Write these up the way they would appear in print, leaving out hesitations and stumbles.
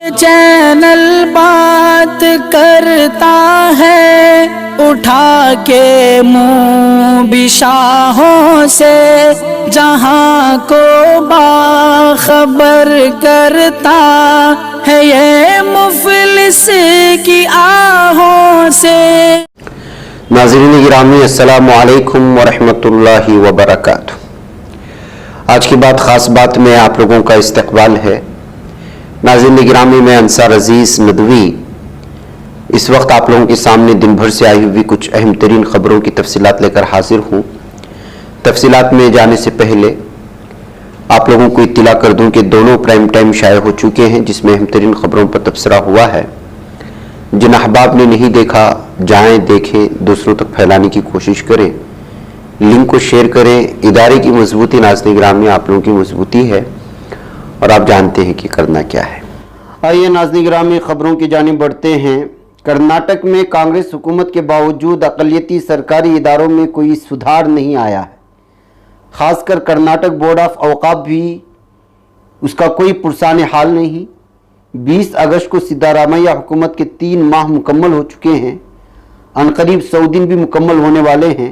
Channel बात करता है उठा के मुंह बिशाहों से, जहां को बाखबर करता है ये मुफलिस की आहों से। नाज़रीन गिरामी, अस्सलामु अलैकुम व रहमतुल्लाहि व बरकातुहू। आज की बात ख़ास बात में आप लोगों का इस्तकबाल है। नाज़रीन गिरामी, मैं अंसार अजीज़ नदवी इस वक्त आप लोगों के सामने दिन भर से आई हुई कुछ अहम तरीन ख़बरों की तफसीलात लेकर हाजिर हूँ। तफसीलात में जाने से पहले आप लोगों को इत्तला कर दूँ कि दोनों प्राइम टाइम शाये हो चुके हैं, जिसमें अहम तरीन ख़बरों पर तबसरा हुआ है। जिन अहबाब ने नहीं देखा जाएं, देखें, दूसरों तक फैलाने की कोशिश करें, लिंक को शेयर करें। इदारे की मजबूती नाज़रीन गिरामी आप लोगों की मजबूती है और आप जानते हैं कि करना क्या है। आइए नाज़रीन गिरामी खबरों की जानिब बढ़ते हैं। कर्नाटक में कांग्रेस हुकूमत के बावजूद अक़लियती सरकारी इदारों में कोई सुधार नहीं आया है। ख़ासकर कर्नाटक बोर्ड ऑफ औक़ाफ़ भी उसका कोई पुरसाने हाल नहीं। 20 अगस्त को सिद्धारामैया हुकूमत के 3 माह मुकम्मल हो चुके हैं। अनकरीब 100 दिन भी मुकम्मल होने वाले हैं।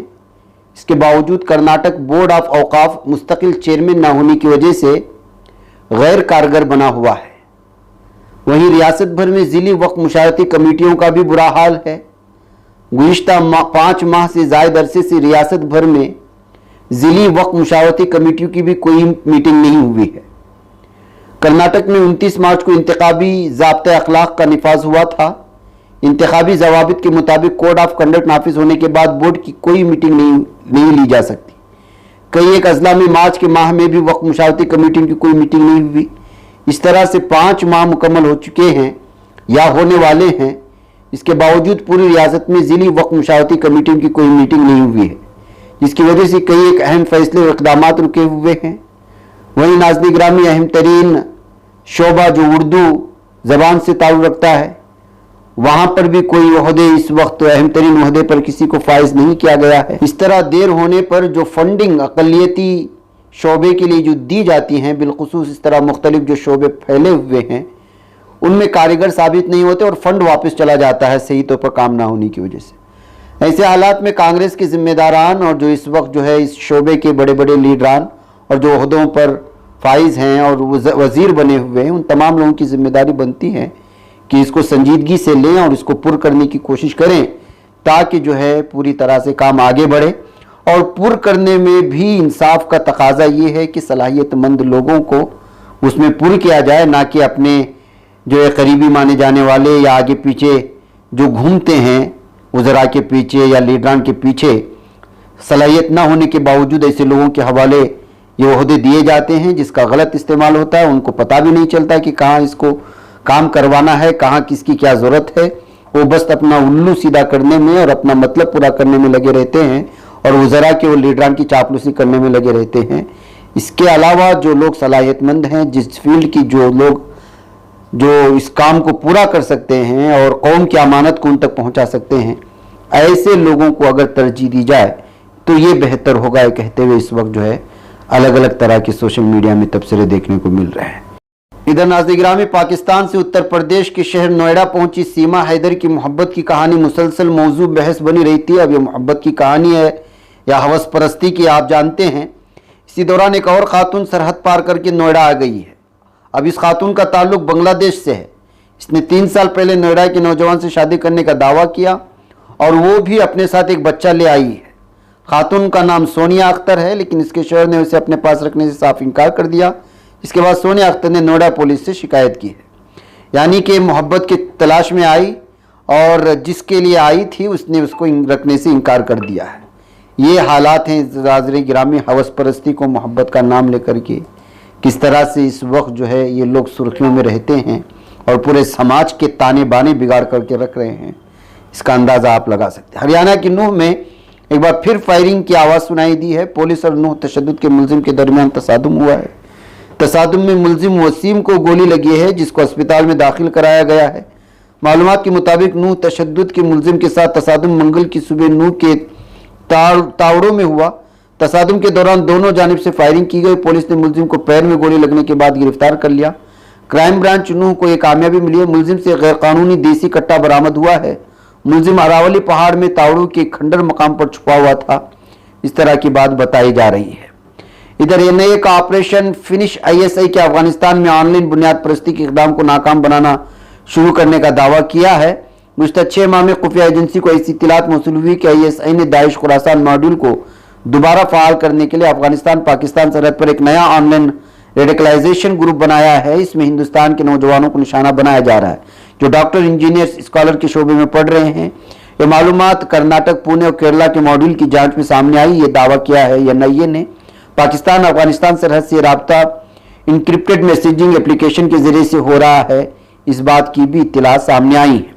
इसके बावजूद कर्नाटक बोर्ड ऑफ औक़ाफ़ मुस्तकिल चेयरमैन न होने की वजह से गैर कारगर बना हुआ है। वहीं रियासत भर में ज़िली वक्फ़ मुशावरती कमेटियों का भी बुरा हाल है। गुज़िश्ता 5 माह से ज़ायद अरसे से रियासत भर में ज़िली वक्फ़ मुशावरती कमेटियों की भी कोई मीटिंग नहीं हुई है। कर्नाटक में 29 मार्च को इंतखाबी ज़ाब्ता अखलाक का निफाज हुआ था। इंतखाबी ज़वाबित के मुताबिक कोड ऑफ कंडक्ट नाफिज होने के बाद बोर्ड की कोई मीटिंग नहीं ली जा सकती। कई एक अजला में मार्च के माह में भी वक्फ़ मुशावरती कमेटियों की कोई मीटिंग नहीं हुई। इस तरह से 5 माह मुकम्मल हो चुके हैं या होने वाले हैं। इसके बावजूद पूरी रियासत में ज़िली वक्फ़ मुशावरती कमेटियों की कोई मीटिंग नहीं हुई है, जिसकी वजह से कई एक अहम फैसले और इक़दाम रुके हुए हैं। वहीं नाज़रीन गिरामी अहम तरीन शोबा जो उर्दू ज़बान से ताल्लुक़ रखता है, वहाँ पर भी कोई ओहदे इस वक्त अहम तरीन ओहदे पर किसी को फाइज नहीं किया गया है। इस तरह देर होने पर जो फंडिंग अक़लियती शोबे के लिए जो दी जाती हैं, बिलखुसूस इस तरह मुख्तलिफ जो शोबे फैले हुए हैं उनमें कारीगर साबित नहीं होते और फंड वापस चला जाता है सही तौर पर काम ना होने की वजह से। ऐसे हालात में कांग्रेस के जिम्मेदारान और जो इस वक्त जो है इस शोबे के बड़े बड़े लीडरान और जो ओहदों पर फाइज हैं और वज़ीर बने हुए हैं, उन तमाम लोगों की जिम्मेदारी बनती है कि इसको संजीदगी से लें और इसको पुर करने की कोशिश करें, ताकि जो है पूरी तरह से काम आगे बढ़े। और पुर करने में भी इंसाफ का तकाजा ये है कि सलाहियतमंद लोगों को उसमें पुर किया जाए, ना कि अपने जो है करीबी माने जाने वाले या आगे पीछे जो घूमते हैं वज़रा के पीछे या लीडरान के पीछे, सलाहियत ना होने के बावजूद ऐसे लोगों के हवाले ये ओहदे दिए जाते हैं जिसका गलत इस्तेमाल होता है। उनको पता भी नहीं चलता कि कहाँ इसको काम करवाना है, कहाँ किसकी क्या ज़रूरत है। वो बस अपना उल्लू सीधा करने में और अपना मतलब पूरा करने में लगे रहते हैं और वज़रा के वो लीडरान की चापलूसी करने में लगे रहते हैं। इसके अलावा जो लोग सलाहियतमंद हैं, जिस फील्ड की जो लोग जो इस काम को पूरा कर सकते हैं और कौम की अमानत को उन तक पहुँचा सकते हैं, ऐसे लोगों को अगर तरजीह दी जाए तो ये बेहतर होगा। ये कहते हुए इस वक्त जो है अलग अलग तरह के सोशल मीडिया में तबसरे देखने को मिल रहे हैं। इधर नाज़रीन गिरामी, पाकिस्तान से उत्तर प्रदेश के शहर नोएडा पहुंची सीमा हैदर की मोहब्बत की कहानी मुसलसल मौजू बहस बनी रहती है। अब ये मोहब्बत की कहानी है या हवस परस्ती की, आप जानते हैं। इसी दौरान एक और खातून सरहद पार करके नोएडा आ गई है। अब इस खातून का ताल्लुक बांग्लादेश से है। इसने 3 साल पहले नोएडा के नौजवान से शादी करने का दावा किया और वो भी अपने साथ एक बच्चा ले आई है। खातून का नाम सोनिया अख्तर है, लेकिन इसके शोहर ने उसे अपने पास रखने से साफ इनकार कर दिया। इसके बाद सोनिया अख्तर ने नोएडा पुलिस से शिकायत की है। यानी कि मोहब्बत की तलाश में आई और जिसके लिए आई थी उसने उसको रखने से इनकार कर दिया है। ये हालात हैं नाज़रीन गिरामी, हवस परस्ती को मोहब्बत का नाम लेकर के किस तरह से इस वक्त जो है ये लोग सुर्खियों में रहते हैं और पूरे समाज के ताने बाने बिगाड़ करके रख रहे हैं, इसका अंदाज़ा आप लगा सकते हैं। हरियाणा की नूह में एक बार फिर फायरिंग की आवाज़ सुनाई दी है। पुलिस और नूह तशद्दुद के मुलजिम के दरमियान तसादुम हुआ है। तसादुम में मुलजिम वसीम को गोली लगी है, जिसको अस्पताल में दाखिल कराया गया है। मालूमात के मुताबिक नूह तशद्दुद के मुलजिम के साथ तसादुम मंगल की सुबह नूह के तावड़ों में हुआ। तसादुम के दौरान दोनों जानिब से फायरिंग की गई। पुलिस ने मुलजिम को पैर में गोली लगने के बाद गिरफ्तार कर लिया। क्राइम ब्रांच नूह को यह कामयाबी मिली है। मुलजिम से गैर कानूनी देसी कट्टा बरामद हुआ है। मुलजिम अरावली पहाड़ में तावड़ू के खंडर मकाम पर छुपा हुआ था। इस तरह की बात बताई जा रही है। इधर एनआईए का ऑपरेशन फिनिश आईएसआई के अफगानिस्तान में ऑनलाइन बुनियाद परस्ती के इक़दाम को नाकाम बनाना शुरू करने का दावा किया है। गुज़श्ता 6 माह में खुफिया एजेंसी को ऐसी इत्तलात मौसूल हुई कि आईएसआई ने दाइश खुरासान मॉड्यूल को दोबारा फाल करने के लिए अफगानिस्तान पाकिस्तान सरहद पर एक नया ऑनलाइन रेडिकलाइजेशन ग्रुप बनाया है। इसमें हिंदुस्तान के नौजवानों को निशाना बनाया जा रहा है जो डॉक्टर, इंजीनियर, स्कॉलर के शोबे में पढ़ रहे हैं। ये मालूमात कर्नाटक, पुणे और केरला के मॉड्यूल की जांच में सामने आई। ये दावा किया है एनआईए ने। पाकिस्तान अफगानिस्तान सरहद से राब्ता इंक्रिप्टेड मैसेजिंग एप्लीकेशन के जरिए से हो रहा है, इस बात की भी इत्तला सामने आई है।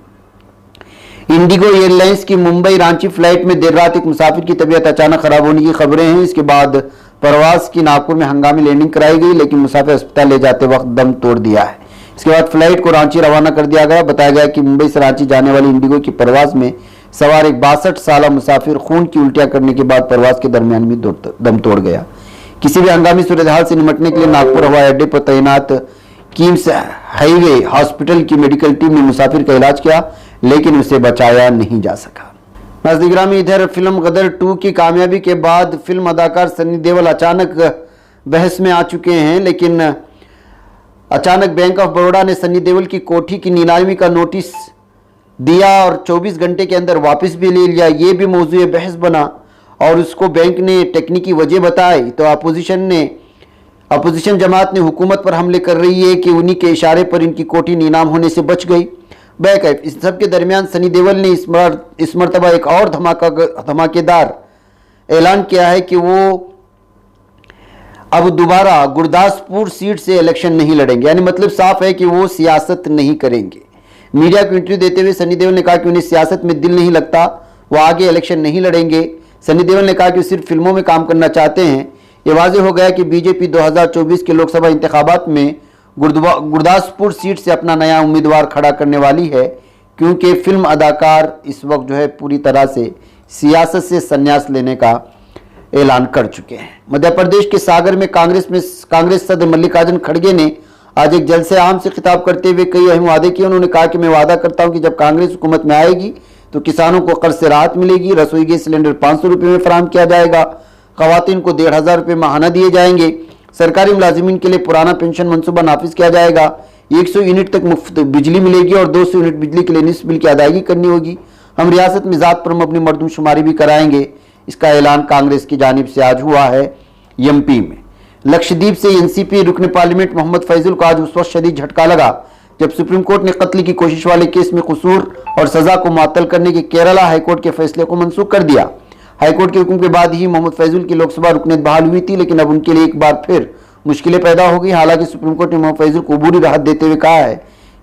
इंडिगो एयरलाइंस की मुंबई रांची फ्लाइट में देर रात एक मुसाफिर की तबीयत अचानक खराब होने की खबरें हैं। इसके बाद परवाज की नागपुर में हंगामी लैंडिंग कराई गई, लेकिन मुसाफिर अस्पताल ले जाते वक्त दम तोड़ दिया है। इसके बाद फ्लाइट को रांची रवाना कर दिया गया। बताया गया कि मुंबई से रांची जाने वाली इंडिगो की परवाज में सवार एक 62 साल मुसाफिर खून की उल्टियां करने के बाद परवाज के दरमियान में दम तोड़ गया। किसी भी हंगामी सूरत से निपटने के लिए नागपुर हवाई अड्डे पर तैनात किम्स हाईवे हॉस्पिटल की मेडिकल टीम ने मुसाफिर का इलाज किया, लेकिन उसे बचाया नहीं जा सका। नाज़रीन, इधर फिल्म गदर 2 की कामयाबी के बाद फिल्म अदाकार सनी देओल अचानक बहस में आ चुके हैं। लेकिन अचानक बैंक ऑफ बड़ौदा ने सनी देओल की कोठी की नीलामी का नोटिस दिया और 24 घंटे के अंदर वापस भी ले लिया। ये भी मौजूए बहस बना और उसको बैंक ने टेक्निकी वजह बताई। तो अपोजिशन जमात ने हुकूमत पर हमले कर रही है कि उन्हीं के इशारे पर इनकी कोठी नीलाम होने से बच गई। बैकअप इस सब के दरमियान सनी देओल ने इस मरतबा एक और धमाकेदार ऐलान किया है कि वो अब दोबारा गुरदासपुर सीट से इलेक्शन नहीं लड़ेंगे। यानी मतलब साफ है कि वो सियासत नहीं करेंगे। मीडिया को इंटरव्यू देते हुए सनी देओल ने कहा कि उन्हें सियासत में दिल नहीं लगता, वो आगे इलेक्शन नहीं लड़ेंगे। सनी देओल ने कहा कि सिर्फ फिल्मों में काम करना चाहते हैं। ये वाज़ेह हो गया कि बीजेपी 2024 के लोकसभा इंतखाबात में गुरदासपुर सीट से अपना नया उम्मीदवार खड़ा करने वाली है, क्योंकि फिल्म अदाकार इस वक्त जो है पूरी तरह से सियासत से संन्यास लेने का ऐलान कर चुके हैं। मध्य प्रदेश के सागर में कांग्रेस सदर मल्लिकार्जुन खड़गे ने आज एक जलसे आम से खिताब करते हुए कई अहम वादे किए। उन्होंने कहा कि मैं वादा करता हूं कि जब कांग्रेस हुकूमत में आएगी तो किसानों को कर्ज से राहत मिलेगी, रसोई गैस सिलेंडर 500 रुपये में फराहम किया जाएगा, खवातीन को 1500 रुपये माहाना दिए जाएंगे, सरकारी मुलाजिमीन के लिए पुराना पेंशन मनसूबा नाफिज किया जाएगा, 100 यूनिट तक मुफ्त बिजली मिलेगी और 200 यूनिट बिजली के लिए निस्फ बिल की अदायगी करनी होगी। हम रियासत में ज़ात पर मबनी मर्दमशुमारी भी कराएंगे। इसका ऐलान कांग्रेस की जानिब से आज हुआ है एमपी में। लक्षद्वीप से एनसीपी रुकन पार्लियामेंट मोहम्मद फैजुल को आज उस वक्त शदीद झटका लगा जब सुप्रीम कोर्ट ने कत्ल की कोशिश वाले केस में कसूर और सजा को मुअत्तल करने के केरला हाईकोर्ट के फैसले को मनसूख कर दिया। हाईकोर्ट के हुक्म के बाद ही मोहम्मद फैजुल की लोकसभा रुकनीत बहाल हुई थी, लेकिन अब उनके लिए एक बार फिर मुश्किलें पैदा हो गई। हालांकि सुप्रीम कोर्ट ने मोहम्मद फैजुल को अबूरी राहत देते हुए कहा है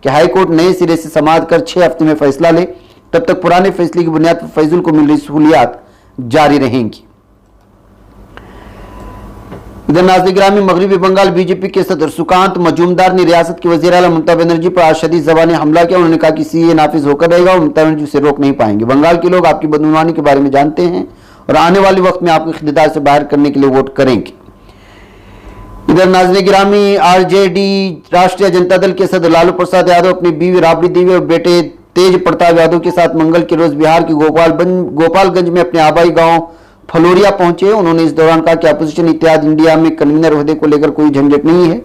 कि हाईकोर्ट नए सिरे से समाअत कर 6 हफ्ते में फैसला ले, तब तक पुराने फैसले की बुनियाद पर फैजुल को मिल रही सहूलियात जारी रहेंगी। इधर नाज़रीन, मगरबी बंगाल बीजेपी के सदर सुकांत मजूमदार ने रियासत की वज़ीर आला ममता बनर्जी पर आज शदीद ज़बानी हमला किया। उन्होंने कहा कि सीए नाफिज होकर रहेगा और ममता बनर्जी उसे रोक नहीं पाएंगे। बंगाल के लोग आपकी बदगुमानी के बारे में जानते हैं और आने वाले वक्त में आपको इख्तियार से बाहर करने के लिए वोट करेंगे। इधर नाज़रीन गिरामी, आरजेडी राष्ट्रीय जनता दल के सदर लालू प्रसाद यादव अपनी बीवी राबड़ी देवी और बेटे तेज प्रताप यादव के साथ मंगल के रोज बिहार के गोपालगंज में अपने आबाई गांव फलोरिया पहुंचे। उन्होंने इस दौरान कहा कि अपोजिशन इत्तेहाद इंडिया में कन्वीनर ओहदे को लेकर कोई झंझट नहीं है,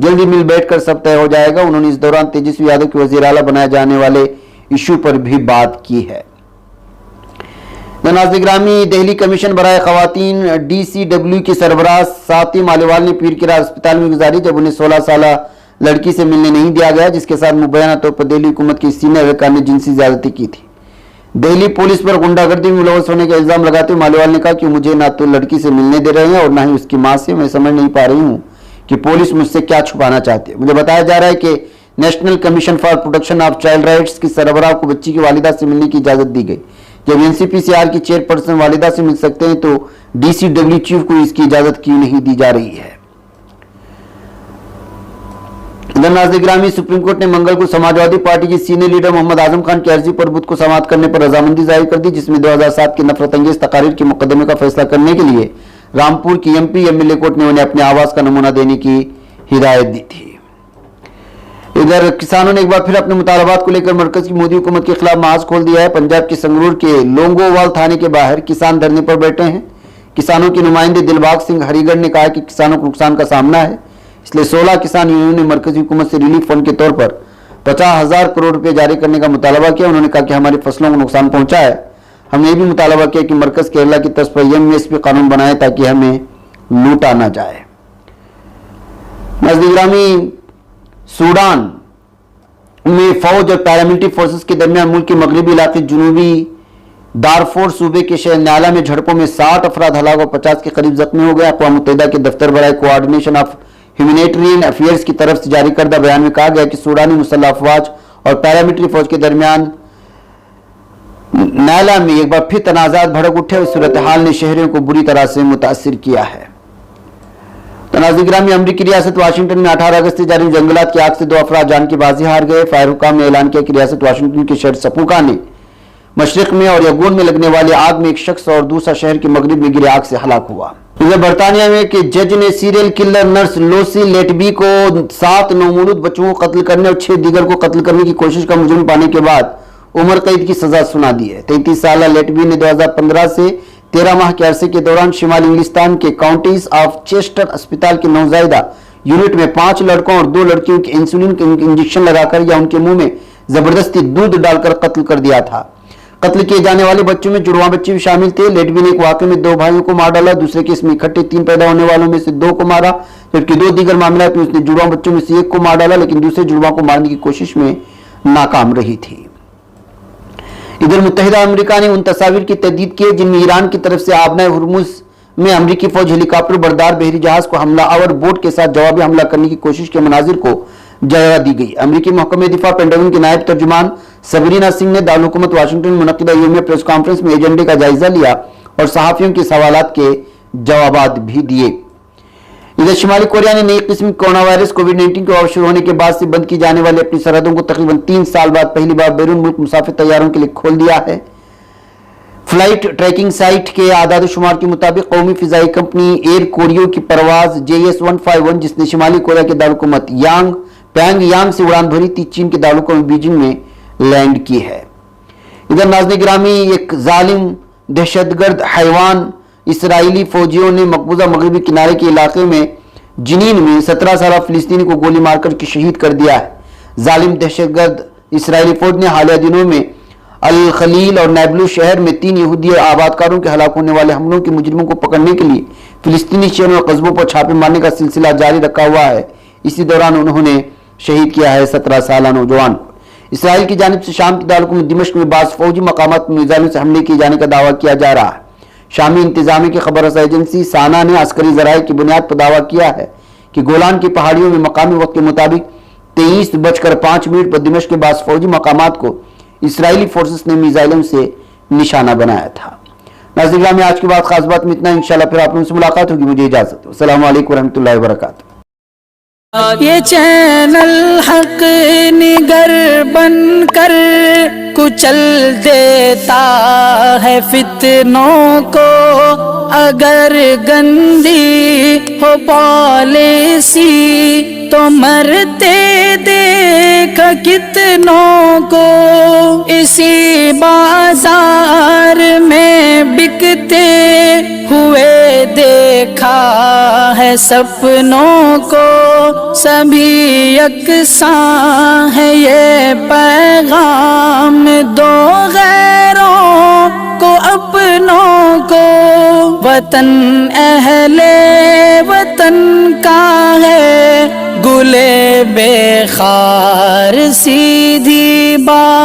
जल्दी मिल बैठकर सब तय हो जाएगा। उन्होंने इस दौरान तेजस्वी यादव के वजीर आला बनाए जाने वाले इशू पर भी बात की है। नाज़रीन, दिल्ली कमीशन बराए खवातीन DCW के सरबराह साती मालेवाल ने पीर की रात अस्पताल में गुजारी जब उन्हें 16 साल लड़की से मिलने नहीं दिया गया, जिसके साथ मुबैना तौर पर दिल्ली हुकूमत की सीनियर अहलकार ने जिनसी ज्यादती की थी। दिल्ली पुलिस पर गुंडागर्दी में मुलव्वस होने का इल्जाम लगाते हुए मालेवाल ने कहा कि मुझे ना तो लड़की से मिलने दे रहे हैं और ना ही उसकी मां से। मैं समझ नहीं पा रही हूं कि पुलिस मुझसे क्या छुपाना चाहती है। मुझे बताया जा रहा है कि national commission for protection of child rights की सरबराह को बच्ची की वालिदा से मिलने की इजाजत दी गई। जब NCPCR की चेयरपर्सन वालिदा से मिल सकते हैं तो DCW चीफ को इसकी इजाजत क्यों नहीं दी जा रही है। नाज़रीन, सुप्रीम कोर्ट ने मंगल को समाजवादी पार्टी की सीनियर लीडर मोहम्मद आजम खान की अर्जी पर बुध को समाअत करने पर रजामंदी जाहिर कर दी, जिसमें 2007 के नफरत अंगेज तकारीर के मुकदमे का फैसला करने के लिए रामपुर की MP MLA कोर्ट ने उन्हें अपने आवास का नमूना देने की हिदायत दी थी। ادھر کسانوں نے ایک بار پھر اپنے مطالبات کو لے کر مرکز کی مودی حکومت کے خلاف محاذ کھول دیا ہے۔ پنجاب کے سنگرور کے لونگووال تھانے کے باہر کسان دھرنے پر بیٹھے ہیں۔ کسانوں کے نمائندے دلباغ سنگھ ہری گڑھ نے کہا کہ کسانوں کو نقصان کا سامنا ہے، اس لیے 16 کسان یونینوں نے مرکزی حکومت سے ریلیف فنڈ کے طور پر 50,000 کروڑ روپے جاری کرنے کا مطالبہ کیا۔ انہوں نے کہا کہ ہماری فصلوں کو نقصان پہنچا ہے، ہم نے یہ بھی مطالبہ کیا کہ مرکز کیرلا کی طرز پر MSP قانون بنائے تاکہ ہمیں لوٹا نہ جائے۔ ناظرین گرامی، سوڈان میں فوج اور پیراملٹری فورسز کے درمیان ملک کے مغربی علاقے جنوبی دارفور صوبے کے شہر نیالا میں جھڑپوں میں 60 افراد ہلاک اور 50 کے قریب زخمی ہو گئے۔ اقوام متحدہ کے دفتر برائے کوآرڈینیشن آف ہیومینیٹرین افیئرز کی طرف سے جاری کردہ بیان میں کہا گیا کہ سوڈانی مسلح افواج اور پیراملٹری فوج کے درمیان نیالا میں ایک بار پھر تنازعات بھڑک اٹھے اور اس صورتحال نے شہریوں کو بری طرح سے متاثر کیا ہے۔ ناظرین گرامی، امریکی ریاست واشنگٹن میں 18 اگست سے جاری جنگلات کی آگ سے 2 افراد جان کی بازی ہار گئے۔ فائر حکام نے اعلان کیا کہ ریاست واشنگٹن کے شہر سپوکا نے مشرق میں اور یگون میں لگنے والی آگ میں ایک شخص اور دوسرا شہر کے مغرب میں گرے آگ سے ہلاک ہوا۔ ادھر برطانیہ میں کہ جج نے سیریل کلر نرس لوسی لیٹبی کو 7 نومولود بچوں کو قتل کرنے اور 6 دیگر کو قتل کرنے کی کوشش کا مجرم پانے کے بعد عمر قید کی سزا سنا دی ہے۔ 33 سالہ لیٹبی نے 2015 سے 13 ماہ کے عرصے کے دوران شمالی انگلستان کے کاؤنٹیز آف چیسٹر اسپتال کے نوزائیدہ یونٹ میں 5 لڑکوں اور 2 لڑکیوں کے انسولین کے انجیکشن لگا کر یا ان کے منہ میں زبردستی دودھ ڈال کر قتل کر دیا تھا۔ قتل کیے جانے والے بچوں میں جڑواں بچے بھی شامل تھے۔ لیٹبی نے ایک واقعے میں 2 بھائیوں کو مار ڈالا، دوسرے کیس میں اکٹھے 3 پیدا ہونے والوں میں سے 2 کو مارا، جبکہ 2 دیگر معاملات میں اس نے جڑواں بچوں میں سے 1 کو مار ڈالا لیکن دوسرے جڑواں کو مارنے کی کوشش میں ناکام رہی تھی۔ ادھر متحدہ امریکہ نے ان تصاویر کی تردید کی ہے جن میں ایران کی طرف سے آبنائے ہرمز میں امریکی فوج ہیلی کاپٹر بردار بحری جہاز کو حملہ آور بوٹ کے ساتھ جوابی حملہ کرنے کی کوشش کے مناظر کو جگہ دی گئی۔ امریکی محکمہ دفاع پینٹاگن کے نائب ترجمان سبرینا سنگھ نے دارالحکومت واشنگٹن میں منعقدہ یومیہ پریس کانفرنس میں ایجنڈے کا جائزہ لیا اور صحافیوں کے سوالات کے جوابات بھی دیے۔ ادھر شمالی کوریا نے نئی قسم کورونا وائرس کووڈ-19 کے وبا شروع ہونے کے بعد سے بند کی جانے والے اپنی سرحدوں کو تقریباً 3 سال بعد پہلی بار بیرون ملک مسافر طیاروں کے لیے کھول دیا ہے۔ فلائٹ ٹریکنگ سائٹ کے اعداد و شمار کے مطابق قومی فضائی کمپنی ایئر کوریو کی پرواز JS-151 جس نے شمالی کوریا کے دارالحکومت پیانگ یانگ سے اڑان بھری تھی، چین کے دارالحکومت بیجنگ میں لینڈ کی ہے۔ ادھر ناظرین گرامی، ایک ظالم دہشت گرد حیوان اسرائیلی فوجیوں نے مقبوضہ مغربی کنارے کے علاقے میں جنین میں 17 سالہ فلسطینی کو گولی مار کر شہید کر دیا ہے۔ ظالم دہشت گرد اسرائیلی فوج نے حالیہ دنوں میں الخلیل اور نیبلوس شہر میں 3 یہودی آبادکاروں کے ہلاک ہونے والے حملوں کے مجرموں کو پکڑنے کے لیے فلسطینی شہروں اور قصبوں پر چھاپے مارنے کا سلسلہ جاری رکھا ہوا ہے۔ اسی دوران انہوں نے شہید کیا ہے 17 سالہ نوجوان کو۔ اسرائیل کی جانب سے شام کی دارالحکومت دمشق میں بعض فوجی مقامات میں میزائلوں سے حملے کیے جانے کا دعویٰ کیا جا رہا ہے۔ شامی انتظامیہ کی خبر رساں ایجنسی سانا نے عسکری ذرائع کی بنیاد پر دعویٰ کیا ہے کہ گولان کی پہاڑیوں میں مقامی وقت کے مطابق 23:05 پر دمشق کے بعض فوجی مقامات کو اسرائیلی فورسز نے میزائلوں سے نشانہ بنایا تھا۔ ناظرین گرامی، آج کی بات خاص بات میں اتنا، انشاءاللہ پھر آپ لوگوں سے ملاقات ہوگی، مجھے اجازت دو۔ السلام علیکم ورحمۃ اللہ وبرکاتہ۔ یہ چینل حق نگر بن کر کچل دیتا ہے فتنوں کو، اگر گندی ہو پالیسی تو مرتے دیکھ کتنوں کو، اسی بازار میں بکتے ہوئے دیکھا ہے سپنوں کو، سبھی یکساں ہے یہ پیغام دو غیروں کو اپنوں کو، وطن اہل وطن کا ہے گلے بے خار سیدھی بات